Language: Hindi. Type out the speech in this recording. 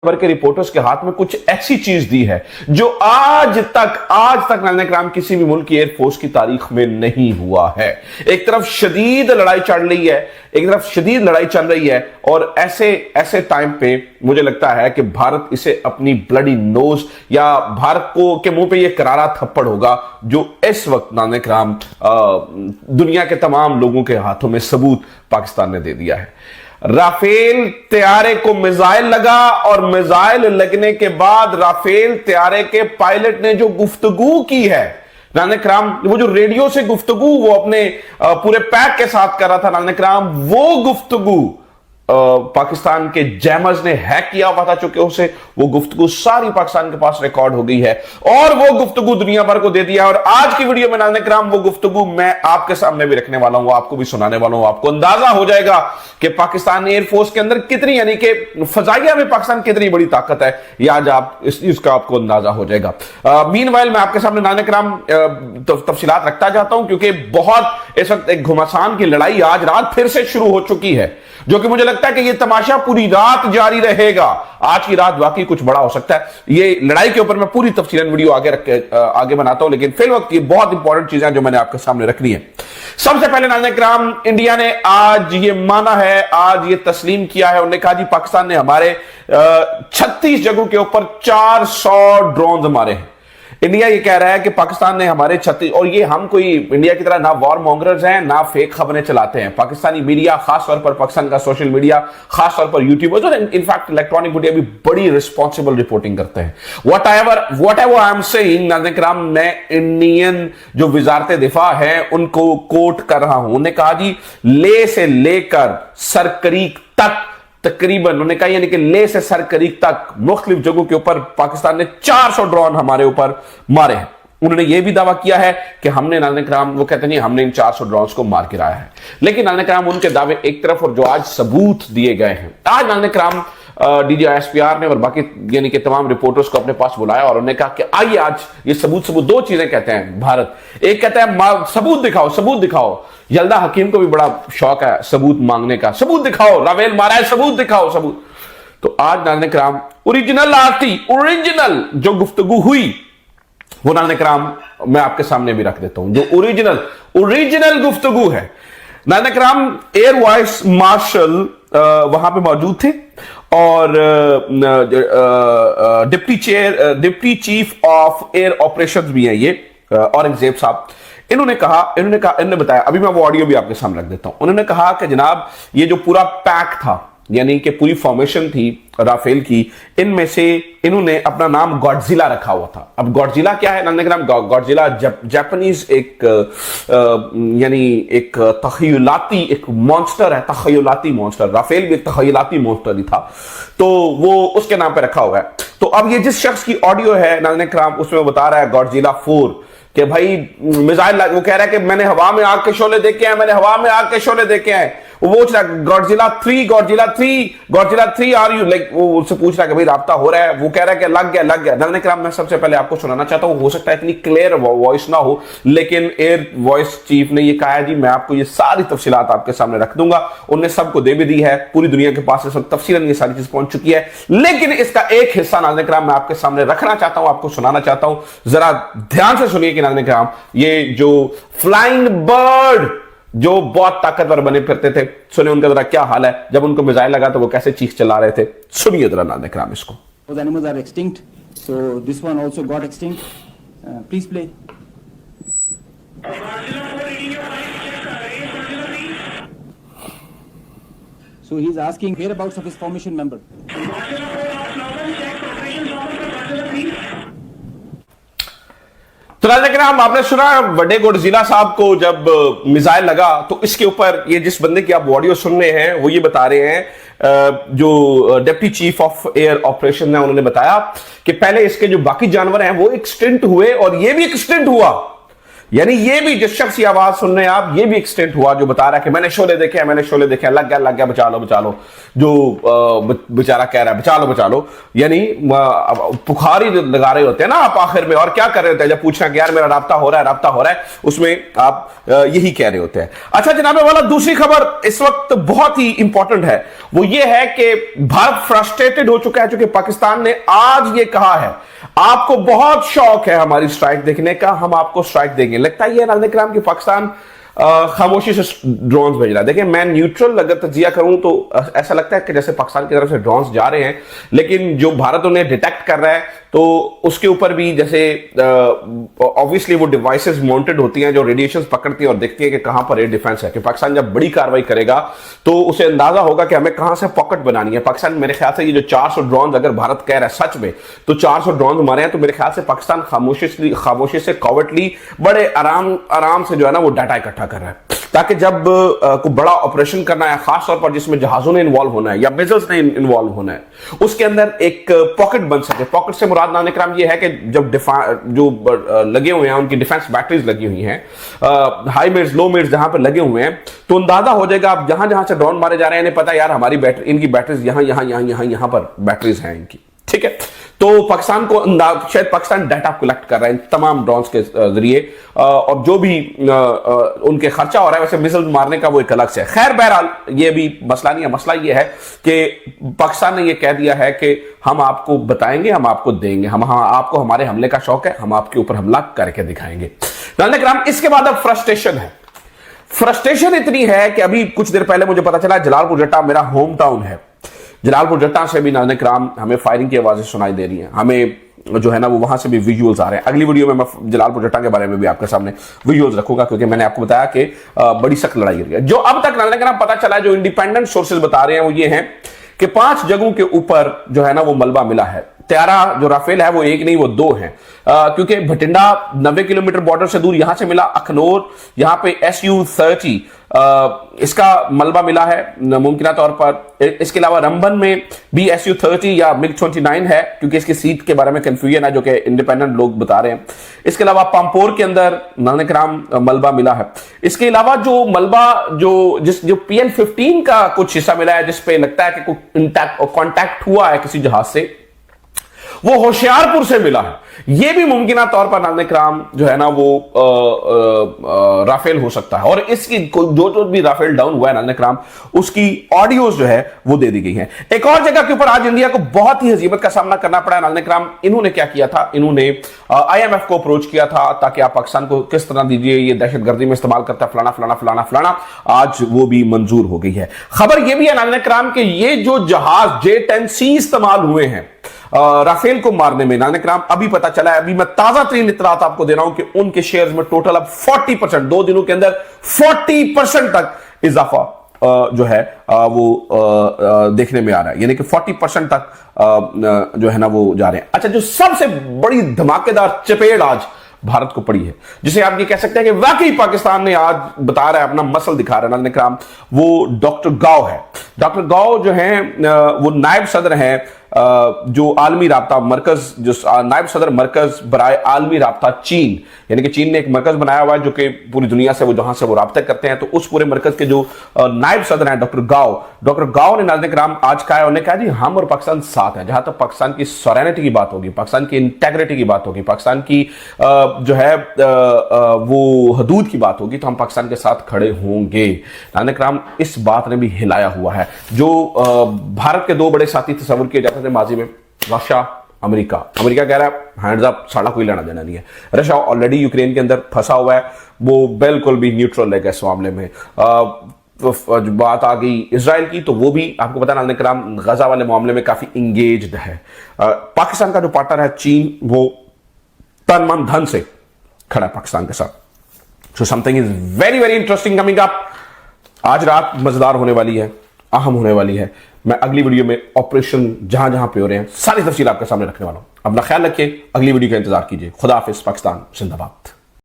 भर के रिपोर्टर्स के हाथ में कुछ ऐसी चीज दी है जो आज तक नाज़रीन इकराम किसी भी मुल्क की एयरफोर्स की तारीख में नहीं हुआ है। एक तरफ शदीद लड़ाई चल रही है और ऐसे टाइम पे मुझे लगता है कि भारत इसे अपनी ब्लडी नोज या भारत को के मुंह पे ये करारा थप्पड़ होगा जो इस वक्त नाज़रीन इकराम दुनिया के तमाम लोगों के हाथों में सबूत पाकिस्तान ने दे दिया है। राफेल तैयारे को मिसाइल लगा और मिसाइल लगने के बाद राफेल तैयारे के पायलट ने जो गुफ्तगू की है नाज़रीन इकराम, वो जो रेडियो से गुफ्तगू वो अपने पूरे पैक के साथ कर रहा था नाज़रीन इकराम, वो गुफ्तगू पाकिस्तान के जैमर्स ने हैक किया हुआ था चूंकि उसे वो गुफ्तगू सारी पाकिस्तान के पास रिकॉर्ड हो गई है और वो गुफ्तगू दुनिया भर को दे दिया। और आज की वीडियो में नाज़रीन इकराम वो गुफ्तगू मैं आपके सामने भी रखने वाला हूं, आपको भी सुनाने वाला हूं। आपको अंदाजा हो जाएगा कि पाकिस्तान एयरफोर्स के अंदर कितनी यानी कि फजाइया में पाकिस्तान कितनी बड़ी ताकत है, ये आज आप इस चीज का आपको अंदाजा हो जाएगा। मीनवाइल मैं आपके सामने नाज़रीन इकराम तफसीलात रखता जाता हूं क्योंकि बहुत इस वक्त एक घुमासान की लड़ाई आज रात फिर से शुरू हो चुकी है जो कि मुझे लगता है कि यह तमाशा पूरी रात जारी रहेगा। आज की रात वाकई कुछ बड़ा हो सकता है। ये लड़ाई के ऊपर मैं पूरी तफसीलन वीडियो आगे बनाता हूं, लेकिन फिल वक्त ये बहुत इंपॉर्टेंट चीजें जो मैंने आपके सामने रखनी है। सबसे पहले नाज़रीन इकराम इंडिया ने आज ये माना है, आज ये तस्लीम किया है, उन्होंने कहा जी पाकिस्तान ने हमारे 36 जगहों के ऊपर 400 ड्रोन मारे हैं। इंडिया ये कह रहा है कि पाकिस्तान ने हमारे 36 और ये हम कोई इंडिया की तरह ना वॉर मॉन्गर्स हैं ना फेक खबरें चलाते हैं। पाकिस्तानी मीडिया खासतौर पर पाकिस्तान का सोशल मीडिया खासतौर पर यूट्यूबर्स और इनफैक्ट इलेक्ट्रॉनिक मीडिया भी बड़ी रिस्पॉन्सिबल रिपोर्टिंग करते हैं। What ever I am saying नाज़रीन इकराम, मैं इंडियन जो वजारत दिफा है उनको कोट कर रहा हूं। उन्होंने कहा जी ले से लेकर सरकरीक तक तकरीबन उन्होंने कहा यानी कि ले से सरकरीक तक मुख्तलिफ जगहों के ऊपर पाकिस्तान ने 400 ड्रोन हमारे ऊपर मारे हैं। उन्होंने यह भी दावा किया है कि हमने नाज़रीन इकराम, वो कहते नहीं हमने इन 400 ड्रोन्स को मार गिराया है, लेकिन नाज़रीन इकराम उनके दावे एक तरफ और जो आज सबूत दिए गए हैं। आज नाज़रीन इकराम DGISPR ने और बाकी यानी कि तमाम रिपोर्टर्स को अपने पास बुलाया और उन्होंने कहा कि आइए आज ये सबूत दो चीजें कहते हैं भारत। एक कहता है सबूत दिखाओ। यल्दा हकीम को भी बड़ा शौक है सबूत मांगने का, सबूत दिखाओ, राफेल मारा है, सबूत दिखाओ सबूत। तो आज नाज़रीन इकराम ओरिजिनल जो गुफ्तगू हुई वो नाज़रीन इकराम मैं आपके सामने भी रख देता हूं। जो ओरिजिनल गुफ्तगू है नाज़रीन इकराम, एयर वाइस मार्शल वहां पे मौजूद थे और deputy chief of air operations भी हैं ये औरंगजेब साहब। इन्होंने बताया, अभी मैं वो ऑडियो भी आपके सामने रख देता हूं। उन्होंने कहा कि जनाब ये जो पूरा पैक था यानी कि पूरी फॉर्मेशन थी राफेल की, इनमें से इन्होंने अपना नाम गॉडजिला रखा हुआ था। अब गॉडजिला क्या है नाज़रीन इकराम? गॉडजिला जापानीज एक यानी एक तखयलाती एक मॉन्स्टर है, तखयलाती मॉन्स्टर। राफेल भी एक तखयलाती मॉन्स्टर ही था, तो वो उसके नाम पे रखा हुआ है। तो अब ये जिस शख्स की ऑडियो है नाज़रीन इकराम उसमें बता रहा है गॉडजिला 4 कि भाई मिसाइल, वो कह रहा है कि मैंने हवा में आग के शोले देखे हैं, वो पूछ रहा है गॉडजिला 3 आर यू लाइक, वो उससे पूछ रहा है कि भाई राब्ता हो रहा है, वो कह रहा है कि लग गया। नाज़रीन इकराम मैं सबसे पहले आपको सुनाना चाहता हूं, हो सकता है इतनी क्लियर वॉइस ना हो, लेकिन एयर वॉइस चीफ ने ये कहा है जी मैं आपको ये सारी तफसीलात आपके सामने रख दूंगा। उन्होंने सबको दे भी दी है, पूरी दुनिया के पास इस वक्त तफसीलन ये सारी चीज पहुंच चुकी है, लेकिन इसका एक हिस्सा नाज़रीन इकराम मैं आपके सामने रखना चाहता हूं, आपको सुनाना चाहता हूं। जरा ध्यान से सुनिए कि नाज़रीन इकराम ये जो फ्लाइंग बर्ड जो बहुत ताकतवर बने फिरते थे, सुनिए उनका जरा क्या हाल है जब उनको मिसाइल लगा तो वो कैसे चीख चला रहे थे। सुनिए जरा नाज़रीन इकराम इसको। Those animals are extinct, so this one also got extinct. Please play. So he's asking whereabouts of his formation member. तो नाज़रीन इकराम आपने सुना बड़े गॉडजिला साहब को जब मिसाइल लगा तो इसके ऊपर ये जिस बंदे की आप ऑडियो सुन रहे हैं वो ये बता रहे हैं, जो deputy chief of air operation है, उन्होंने बताया कि पहले इसके जो बाकी जानवर हैं वो एक्सटिंक्ट हुए और ये भी एक्सटिंक्ट हुआ, यानी ये भी जिस शख्स की आवाज सुन रहे हैं आप, ये भी एक्सटेंट हुआ जो बता रहा है कि मैंने शोले देखे हैं, मैंने शोले देखे हैं, लग गया बचा लो, जो बेचारा कह रहा है बचा लो, यानी पुखारी लगा रहे होते हैं ना आप आखिर में, और क्या कर रहे होते हैं जब पूछना कि यार मेरा राब्ता हो रहा है, उसमें आप यही कह रहे होते हैं। अच्छा जनाबे वाला, दूसरी खबर इस वक्त बहुत ही इंपॉर्टेंट है, वो ये है कि भारत फ्रस्ट्रेटेड हो चुका है, चूंकि पाकिस्तान ने आज ये कहा है आपको बहुत शौक है हमारी स्ट्राइक देखने का, हम आपको स्ट्राइक देंगे। लगता है ये नाज़रीन किराम कि पाकिस्तान खामोशी से ड्रोन्स भेज रहा है। देखिए मैं न्यूट्रल अगर तजिया करूं तो ऐसा लगता है कि जैसे पाकिस्तान की तरफ से ड्रोन्स जा रहे हैं, लेकिन जो भारत उन्हें डिटेक्ट कर रहा है तो उसके ऊपर भी जैसे ऑब्वियसली वो डिवाइसेस माउंटेड होती हैं जो रेडिएशंस पकड़ती हैं और देखती हैं कि कहां पर एयर डिफेंस है, कि पाकिस्तान जब बड़ी कार्रवाई करेगा तो उसे अंदाजा होगा कि हमें कहां से पॉकेट बनानी है। पाकिस्तान मेरे ख्याल से ये जो 400 ड्रोन अगर भारत कह रहा है सच में, तो 400 ड्रोन मारे हैं, तो मेरे ख्याल से पाकिस्तान खामोशी से कॉवर्टली बड़े आराम से जो है ना वो डाटा इकट्ठा कर रहा है, ताकि जब कोई बड़ा ऑपरेशन करना है, खासतौर पर जिसमें जहाजों ने इन्वॉल्व होना है या मिसाइल्स ने इन्वॉल्व होना है, उसके अंदर एक पॉकेट बन सके। पॉकेट से मुराद नाज़रीन किराम ये है कि जब जो लगे हुए हैं उनकी डिफेंस बैटरीज लगी हुई हैं, हाई मिड्स लो मिड्स जहां पर लगे हुए हैं, तो अंदाजा हो जाएगा आप जहां से ड्रोन मारे जा रहे हैं, इन्हें पता है यार हमारी इनकी बैटरीज यहां पर बैटरीज हैं इनकी, ठीक है। तो पाकिस्तान को शायद पाकिस्तान डाटा कलेक्ट कर रहा है इन तमाम ड्रोन्स के जरिए, और जो भी उनके खर्चा हो रहा है वैसे मिसाइल मारने का वो एक अलग से है। खैर बहरहाल ये भी मसला नहीं है, मसला ये है कि पाकिस्तान ने ये कह दिया है कि हम आपको बताएंगे, हम आपको देंगे, आपको हमारे हमले का शौक है, हम आपके ऊपर हमला करके दिखाएंगे। नाज़रीन किराम इसके बाद अब फ्रस्ट्रेशन है। फ्रस्ट्रेशन इतनी है कि अभी कुछ देर पहले मुझे पता चला जलालपुर जट्टा मेरा होम टाउन है, जलालपुर जट्टा से भी नाज़रीन किराम हमें फायरिंग की आवाजें सुनाई दे रही हैं, हमें जो है ना वो वहां से भी विजुअल्स आ रहे हैं। अगली वीडियो में मैं जलालपुर जट्टा के बारे में भी आपके सामने विजुअल्स रखूंगा, क्योंकि मैंने आपको बताया कि बड़ी सख्त लड़ाई हो रही है। जो अब तक नाज़रीन किराम पता चला है, जो इंडिपेंडेंट सोर्सेज बता रहे हैं वो ये हैं कि 5 जगहों के ऊपर जो है ना वो मलबा मिला है। त्यारा जो राफेल है वो एक नहीं वो 2 हैं, क्योंकि भटिंडा 90 किलोमीटर बॉर्डर से दूर यहां से मिला, अखनौर यहां पे SU-30 इसका मलबा मिला है मुमकिन तौर पर। इसके अलावा रंबन में भी SU-30 या MiG-29 है, क्योंकि इसकी सीट के बारे में कंफ्यूजन है जो कि इंडिपेंडेंट लोग बता रहे हैं। इसके अलावा पामपोर के अंदर नाज़रीन किराम मलबा मिला है। इसके अलावा जो मलबा जो PL-15 का कुछ हिस्सा मिला है, जिसपे लगता है कि कोई कॉन्टैक्ट हुआ है किसी जहाज से, वो होशियारपुर से मिला है। यह भी मुमकिन तौर पर नाज़रीन किराम जो है ना वो राफेल हो सकता है, और इसकी जो भी राफेल डाउन हुआ है नाज़रीन किराम उसकी ऑडियोज जो है वो दे दी गई हैं। एक और जगह के ऊपर आज इंडिया को बहुत ही हजीमत का सामना करना पड़ा है नाज़रीन किराम। इन्होंने क्या किया था, इन्होंने IMF को अप्रोच किया था ताकि आप पाकिस्तान को किस तरह दीजिए, ये दहशतगर्दी में इस्तेमाल करता है, फलाना। आज वो भी मंजूर हो गई है। खबर यह भी है नाज़रीन किराम कि ये जो जहाज J-10C इस्तेमाल हुए हैं राफेल को मारने में, नाज़रीन किराम अभी पता चला है, अभी मैं ताजा तरीन इत्तलात आपको दे रहा हूं कि उनके शेयर्स में टोटल अब 40%, 2 दिनों के अंदर 40% तक इजाफा जो है वो देखने में आ रहा है, यानी कि 40% तक जो है ना वो जा रहे हैं। अच्छा, जो सबसे बड़ी धमाकेदार चपेट आज भारत को पड़ी है, जिसे आप ये कह सकते हैं कि वाकई पाकिस्तान ने आज बता रहा है, अपना मसल दिखा रहा है नाज़रीन किराम, वो डॉक्टर गाव है। डॉक्टर गाव जो है वो नायब सदर हैं जो आलमी राब्ता मरकज, जो नायब सदर मरकज बराए आलमी राब्ता चीन, यानी कि चीन ने एक मरकज बनाया हुआ है जो कि पूरी दुनिया से वो जहां से वो राब्ते करते हैं, तो उस पूरे मरकज के जो नायब सदर हैं डॉक्टर गाव ने नाज़रीन किराम आज कहा है, उन्होंने कहा जी हम और पाकिस्तान साथ हैं। जहां तक पाकिस्तान की सॉवरेनिटी की बात होगी, पाकिस्तान की इंटेग्रिटी की बात होगी, पाकिस्तान की जो है वो हदूद की बात होगी, तो हम पाकिस्तान के साथ खड़े होंगे। नाज़रीन किराम इस बात ने भी हिलाया हुआ है। जो भारत के 2 बड़े साथी तस्वर किए जाते थे माजी में, रशिया अमेरिका कह रहा है हैंड्स अप, साड़ा कोई लेना देना नहीं है। रशिया ऑलरेडी यूक्रेन के अंदर फंसा हुआ है, वो बिल्कुल भी न्यूट्रल है इस मामले में। जो बात आ गई इजराइल की, तो वो भी आपको पता नाज़रीन किराम गजा वाले मामले में काफी इंगेज्ड है। पाकिस्तान का जो पार्टनर है चीन, वो तन मन धन से खड़ा है पाकिस्तान के साथ। So something is very very interesting coming up. आज रात मजेदार होने वाली है, अहम होने वाली है। मैं अगली वीडियो में ऑपरेशन जहां जहां पे हो रहे हैं सारी तफसील आपके सामने रखने वाला हूं। अपना ख्याल रखिए, अगली वीडियो का इंतजार कीजिए। खुदा हाफिज, पाकिस्तान जिंदाबाद।